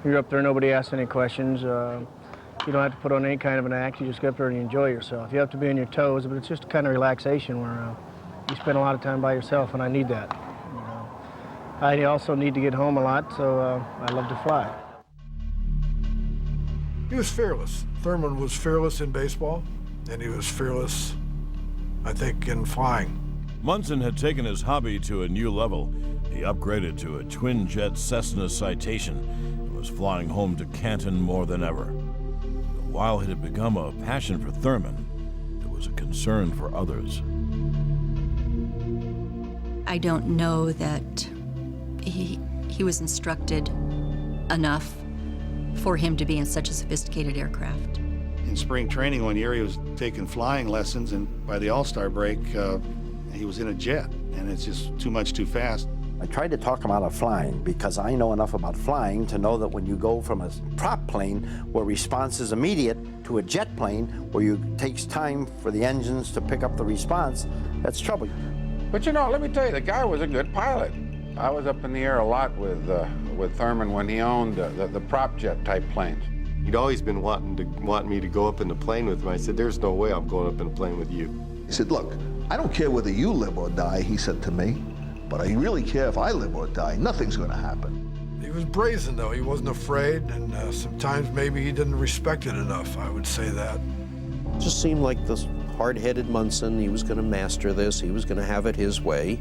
You're up there, nobody asks any questions. You don't have to put on any kind of an act. You just get up there and you enjoy yourself. You have to be on your toes, but it's just a kind of relaxation where you spend a lot of time by yourself, and I need that. I also need to get home a lot, so I love to fly. He was fearless. Thurman was fearless in baseball, and he was fearless, I think, in flying. Munson had taken his hobby to a new level. He upgraded to a twin-jet Cessna Citation and was flying home to Canton more than ever. But while it had become a passion for Thurman, it was a concern for others. I don't know that he was instructed enough for him to be in such a sophisticated aircraft. In spring training one year, he was taking flying lessons, and by the All-Star break, he was in a jet, and it's just too much too fast. I tried to talk him out of flying because I know enough about flying to know that when you go from a prop plane where response is immediate to a jet plane where it takes time for the engines to pick up the response, that's trouble. But you know, let me tell you, the guy was a good pilot. I was up in the air a lot with Thurman when he owned the prop jet type planes. He'd always been wanting me to go up in the plane with him. I said, there's no way I'm going up in a plane with you. He said, look, I don't care whether you live or die, he said to me, but I really care if I live or die. Nothing's going to happen. He was brazen, though. He wasn't afraid, and sometimes maybe he didn't respect it enough, I would say that. It just seemed like this hard-headed Munson. He was going to master this. He was going to have it his way.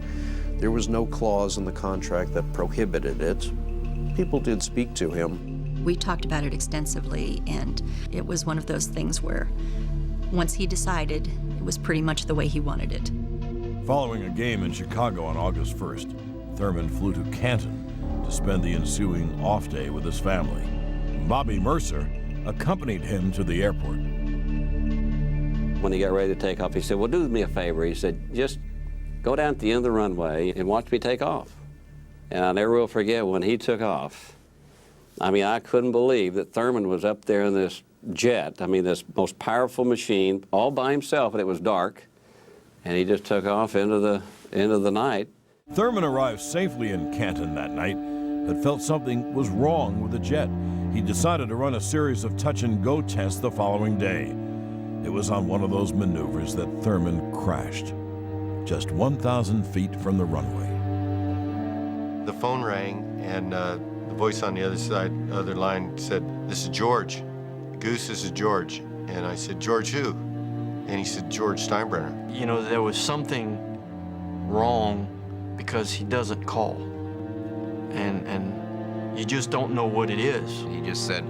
There was no clause in the contract that prohibited it. People did speak to him. We talked about it extensively, and it was one of those things where once he decided, it was pretty much the way he wanted it. Following a game in Chicago on August 1st, Thurman flew to Canton to spend the ensuing off day with his family. Bobby Mercer accompanied him to the airport. When he got ready to take off, he said, well, do me a favor. He said, just go down at the end of the runway and watch me take off. And I never will forget when he took off. I mean, I couldn't believe that Thurman was up there in this jet, I mean, this most powerful machine, all by himself, and it was dark. And he just took off into the night. Thurman arrived safely in Canton that night, but felt something was wrong with the jet. He decided to run a series of touch-and-go tests the following day. It was on one of those maneuvers that Thurman crashed, just 1,000 feet from the runway. The phone rang, and the voice on the other line said, this is George. Goose, this is George. And I said, George who? And he said, George Steinbrenner. You know, there was something wrong because he doesn't call. And you just don't know what it is. He just said,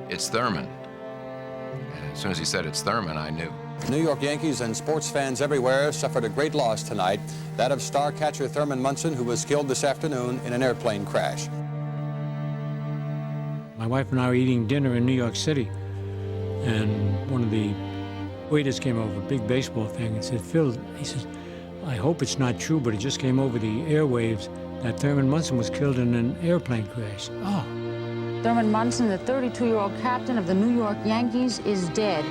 it's Thurman. And as soon as he said it's Thurman, I knew. New York Yankees and sports fans everywhere suffered a great loss tonight, that of star catcher Thurman Munson, who was killed this afternoon in an airplane crash. My wife and I were eating dinner in New York City, and one of the waiters came over, a big baseball thing, and said, Phil, he says, I hope it's not true, but it just came over the airwaves that Thurman Munson was killed in an airplane crash. Oh. Thurman Munson, the 32-year-old captain of the New York Yankees, is dead.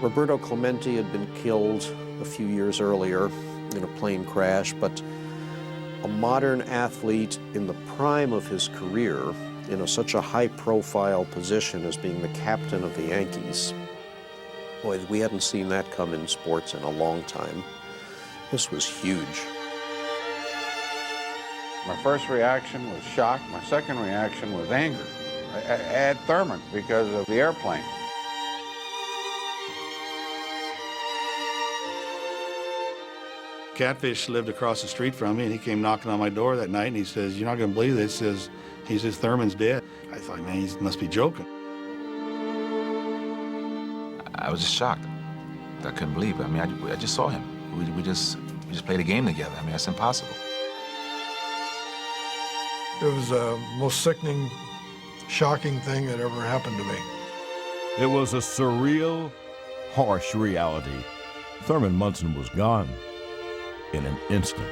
Roberto Clemente had been killed a few years earlier in a plane crash, but a modern athlete in the prime of his career, in such a high-profile position as being the captain of the Yankees. Boy, we hadn't seen that come in sports in a long time. This was huge. My first reaction was shock. My second reaction was anger at Thurman because of the airplane. Catfish lived across the street from me, and he came knocking on my door that night, and he says, you're not going to believe this. He says, Thurman's dead. I thought, man, he must be joking. I was just shocked. I couldn't believe it. I mean, I just saw him. We just played a game together. I mean, that's impossible. It was the most sickening, shocking thing that ever happened to me. It was a surreal, harsh reality. Thurman Munson was gone in an instant.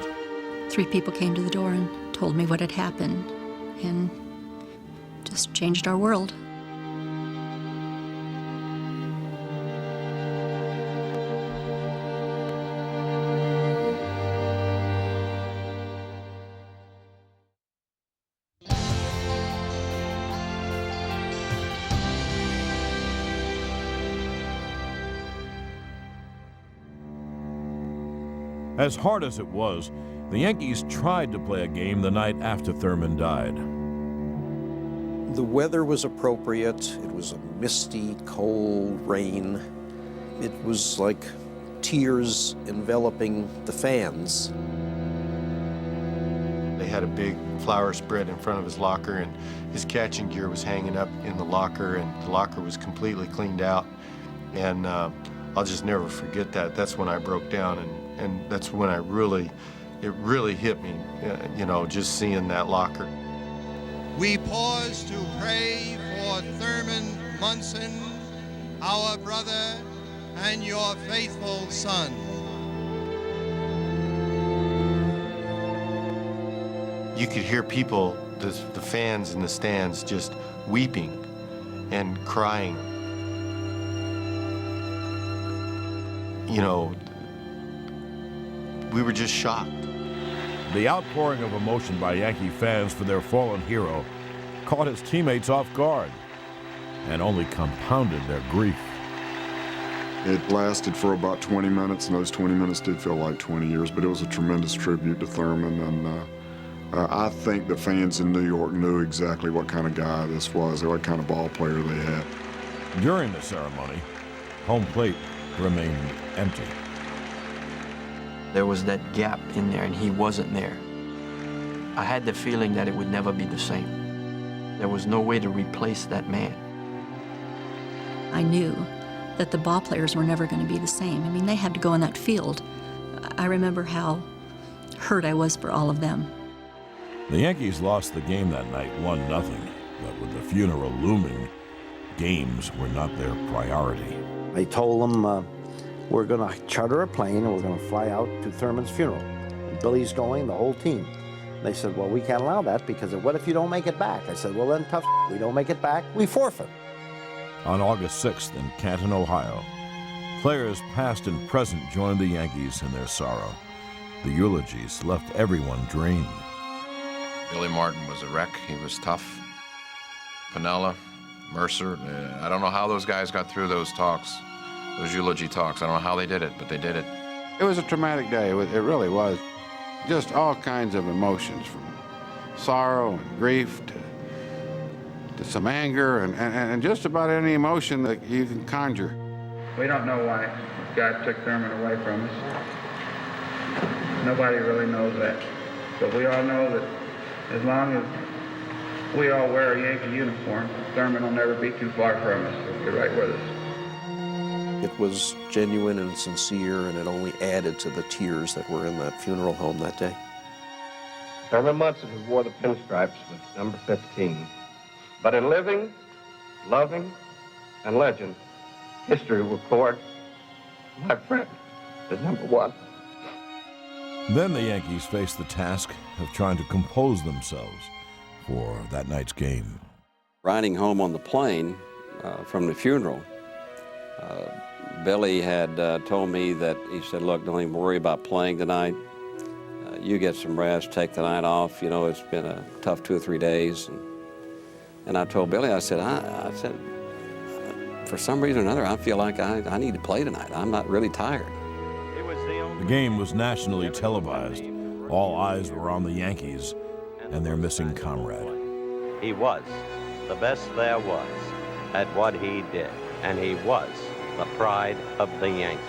3 people came to the door and told me what had happened, and just changed our world. As hard as it was, the Yankees tried to play a game the night after Thurman died. The weather was appropriate. It was a misty, cold rain. It was like tears enveloping the fans. They had a big flower spread in front of his locker, and his catching gear was hanging up in the locker, and the locker was completely cleaned out. And I'll just never forget that. That's when I broke down, and that's when it really hit me, you know, just seeing that locker. We pause to pray for Thurman Munson, our brother and your faithful son. You could hear people, the fans in the stands, just weeping and crying. You know, we were just shocked. The outpouring of emotion by Yankee fans for their fallen hero caught his teammates off guard and only compounded their grief. It lasted for about 20 minutes, and those 20 minutes did feel like 20 years, but it was a tremendous tribute to Thurman, and I think the fans in New York knew exactly what kind of guy this was, what kind of ball player they had. During the ceremony, home plate remained empty. There was that gap in there, and he wasn't there. I had the feeling that it would never be the same. There was no way to replace that man. I knew that the ball players were never going to be the same. I mean, they had to go in that field. I remember how hurt I was for all of them. The Yankees lost the game that night 1-0, but with the funeral looming, games were not their priority. I told them we're going to charter a plane and we're going to fly out to Thurman's funeral. And Billy's going, the whole team. They said, well, we can't allow that because what if you don't make it back? I said, well, then tough, we don't make it back, we forfeit. On August 6th in Canton, Ohio, players past and present joined the Yankees in their sorrow. The eulogies left everyone drained. Billy Martin was a wreck. He was tough. Piniella, Mercer, I don't know how those guys got through those talks, those eulogy talks. I don't know how they did it, but they did it. It was a traumatic day. It really was. Just all kinds of emotions, from sorrow and grief to some anger and just about any emotion that you can conjure. We don't know why God took Thurman away from us. Nobody really knows that. But we all know that as long as we all wear a Yankee uniform, Thurman will never be too far from us. He'll be right with us. It was genuine and sincere, and it only added to the tears that were in that funeral home that day. Thurman Munson, who wore the pinstripes, was number 15. But in living, loving, and legend, history will record my friend as number 1. Then the Yankees faced the task of trying to compose themselves for that night's game. Riding home on the plane from the funeral, Billy had told me that, he said, look, don't even worry about playing tonight. You get some rest, take the night off. You know, it's been a tough 2 or 3 days. And I told Billy, I said, for some reason or another, I feel like I need to play tonight. I'm not really tired. The game was nationally televised. All eyes were on the Yankees and their missing comrade. He was the best there was at what he did, and he was the pride of the Yankees.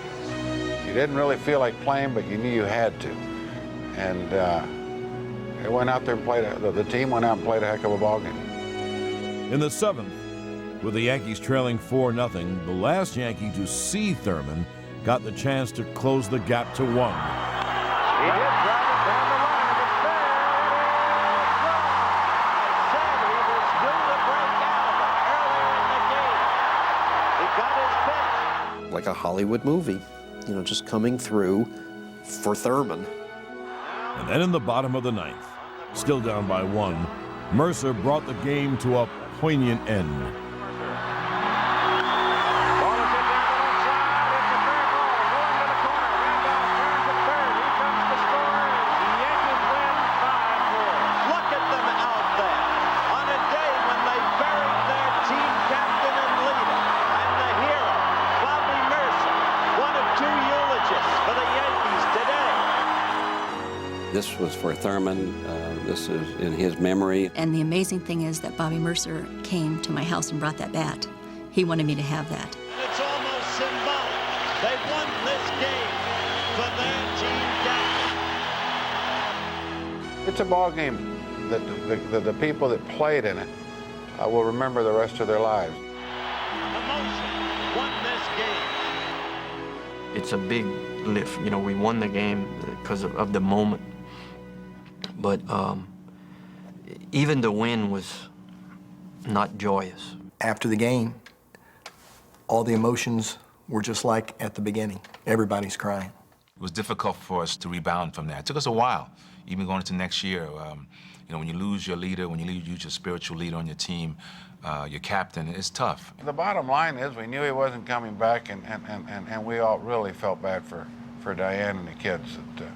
You didn't really feel like playing, but you knew you had to. And they went out there and played, the team went out and played a heck of a ball game. In the 7th, with the Yankees trailing 4-0, the last Yankee to see Thurman got the chance to close the gap to 1. He did drive it down the line, and it's there. I said he was due to break out earlier in the game. He got his pitch. Like a Hollywood movie, you know, just coming through for Thurman. And then in the bottom of the 9th, still down by 1, Mercer brought the game to a poignant end. This was for Thurman. This is in his memory. And the amazing thing is that Bobby Mercer came to my house and brought that bat. He wanted me to have that. It's almost symbolic. They won this game for their team. It's a ball game that the people that played in it will remember the rest of their lives. Emotion won this game. It's a big lift. You know, we won the game because of the moment. But even the win was not joyous. After the game, all the emotions were just like at the beginning. Everybody's crying. It was difficult for us to rebound from that. It took us a while, even going into next year. You know, when you lose your leader, when you lose your spiritual leader on your team, your captain, it's tough. The bottom line is we knew he wasn't coming back, and we all really felt bad for Diane and the kids that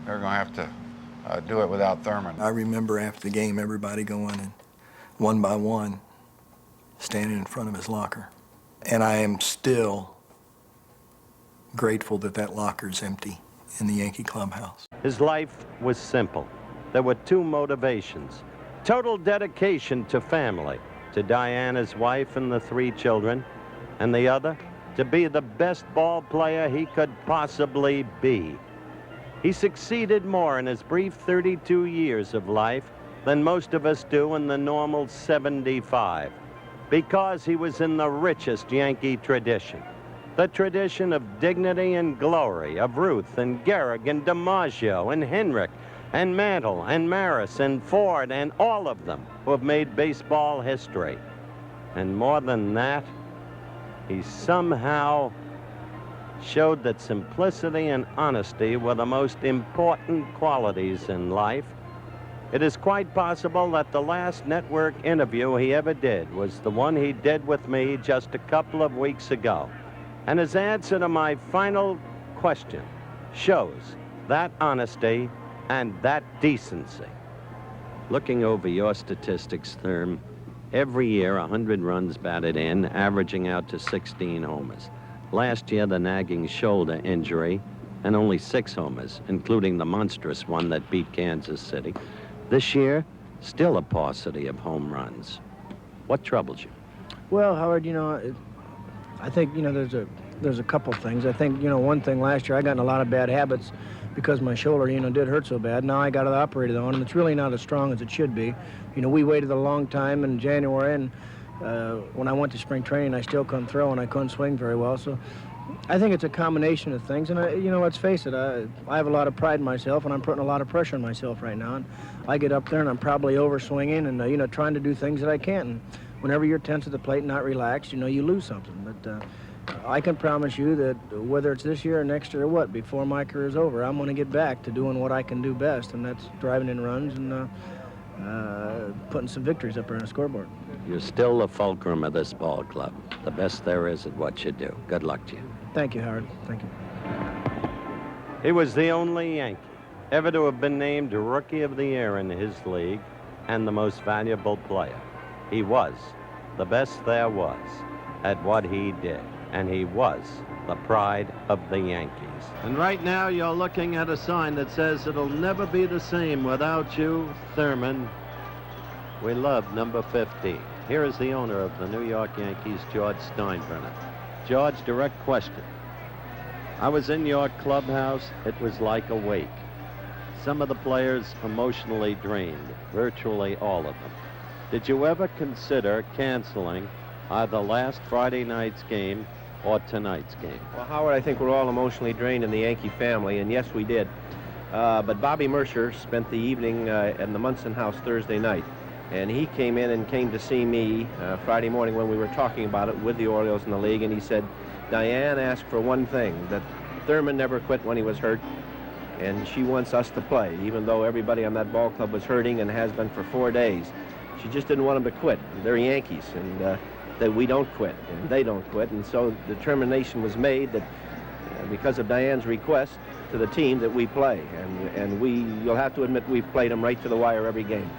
they're going to have to do it without Thurman. I remember after the game, everybody going and one by one standing in front of his locker. And I am still grateful that that locker's empty in the Yankee clubhouse. His life was simple. There were two motivations: total dedication to family, to Diane, his wife, and the 3 children, and the other, to be the best ball player he could possibly be. He succeeded more in his brief 32 years of life than most of us do in the normal 75, because he was in the richest Yankee tradition. The tradition of dignity and glory of Ruth and Gehrig and DiMaggio and Henrik and Mantle and Maris and Ford and all of them who have made baseball history. And more than that, he somehow showed that simplicity and honesty were the most important qualities in life. It is quite possible that the last network interview he ever did was the one he did with me just a couple of weeks ago. And his answer to my final question shows that honesty and that decency. Looking over your statistics, Thurm, every year 100 runs batted in, averaging out to 16 homers. Last year, the nagging shoulder injury, and only 6 homers, including the monstrous one that beat Kansas City. This year, still a paucity of home runs. What troubles you? Well, Howard, you know, I think, you know, there's a couple things. I think, you know, one thing last year, I got in a lot of bad habits because my shoulder, you know, did hurt so bad. Now I got it operated on, and it's really not as strong as it should be. You know, we waited a long time in January, and when I went to spring training, I still couldn't throw, and I couldn't swing very well. So I think it's a combination of things. And, you know, let's face it, I have a lot of pride in myself, and I'm putting a lot of pressure on myself right now. And I get up there, and I'm probably over-swinging and, you know, trying to do things that I can't. And whenever you're tense at the plate and not relaxed, you know, you lose something. But I can promise you that whether it's this year or next year or what, before my career is over, I'm going to get back to doing what I can do best, and that's driving in runs and putting some victories up there on the scoreboard. You're still the fulcrum of this ball club, the best there is at what you do. Good luck to you. Thank you, Howard. Thank you. He was the only Yankee ever to have been named Rookie of the Year in his league and the most valuable player. He was the best there was at what he did, and he was the pride of the Yankees. And right now you're looking at a sign that says it'll never be the same without you, Thurman. We love number 15. Here is the owner of the New York Yankees, George Steinbrenner. George, direct question. I was in your clubhouse. It was like a wake. Some of the players emotionally drained, virtually all of them. Did you ever consider canceling either last Friday night's game or tonight's game? Well, Howard, I think we're all emotionally drained in the Yankee family, and yes, we did. But Bobby Mercer spent the evening in the Munson house Thursday night, and he came in and came to see me Friday morning when we were talking about it with the Orioles in the league, and he said, Diane asked for one thing, that Thurman never quit when he was hurt, and she wants us to play, even though everybody on that ball club was hurting and has been for 4 days. She just didn't want them to quit. They're Yankees, and that we don't quit, and they don't quit, and so the determination was made that because of Diane's request to the team that we play, and you'll have to admit we've played them right to the wire every game.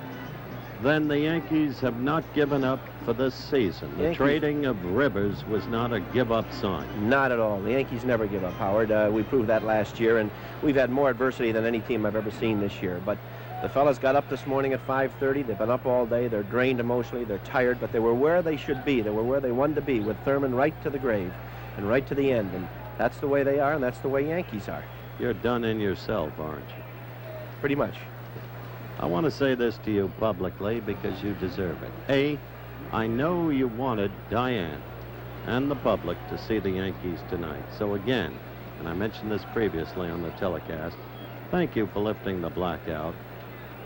then the Yankees have not given up for this season. The trading of Rivers was not a give-up sign. Not at all. The Yankees never give up, Howard. We proved that last year, and we've had more adversity than any team I've ever seen this year. But the fellas got up this morning at 5:30. They've been up all day. They're drained emotionally. They're tired, but they were where they should be. They were where they wanted to be, with Thurman right to the grave and right to the end. And that's the way they are, and that's the way Yankees are. You're done in yourself, aren't you? Pretty much. I want to say this to you publicly because you deserve it. A, I know you wanted Diane and the public to see the Yankees tonight. So again, and I mentioned this previously on the telecast, thank you for lifting the blackout.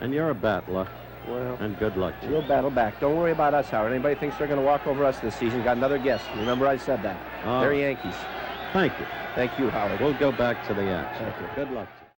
And you're a battler. Well, and good luck to you. We'll battle back. Don't worry about us, Howard. Anybody thinks they're going to walk over us this season, got another guess. Remember I said that. They're Yankees. Thank you. Thank you, Howard. We'll go back to the action. Thank you. Good luck to you.